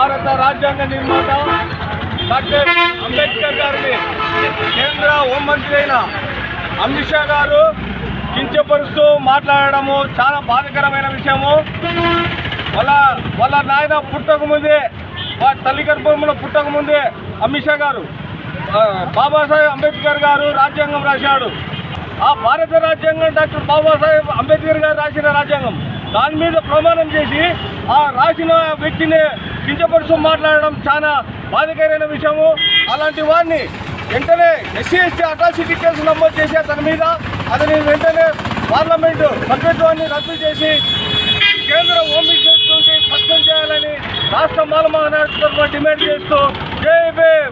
భారత రాజ్యాంగ నిర్మాత డాక్టర్ అంబేద్కర్ గారిని కేంద్ర హోంమంత్రి అయిన అమిత్ షా గారు కించపరుస్తూ మాట్లాడడము చాలా బాధాకరమైన విషయము. వాళ్ళ నాయన పుట్టకముందే, వాళ్ళ తల్లి గర్భంలో పుట్టకముందే అమిత్ షా గారు బాబాసాహెబ్ అంబేద్కర్ గారు రాజ్యాంగం రాశాడు. ఆ భారత రాజ్యాంగం డాక్టర్ బాబాసాహెబ్ అంబేద్కర్ గారు రాసిన రాజ్యాంగం. దాని మీద ప్రమాణం చేసి ఆ రాసిన వ్యక్తిని కించపరుస్తూ మాట్లాడడం చాలా బాధాకరమైన విషయము. అలాంటి వారిని వెంటనే ఎస్సీ ఎస్టీ అట్రాసిటీ కేసు నమోదు చేసి అతని వెంటనే పార్లమెంటు సభ్యత్వాన్ని రద్దు చేసి కేంద్ర హోం మినిస్టర్ నుండి సస్పెండ్ చేయాలని రాష్ట్ర మాల మహానాడు డిమాండ్ చేస్తూ జై భీమ్.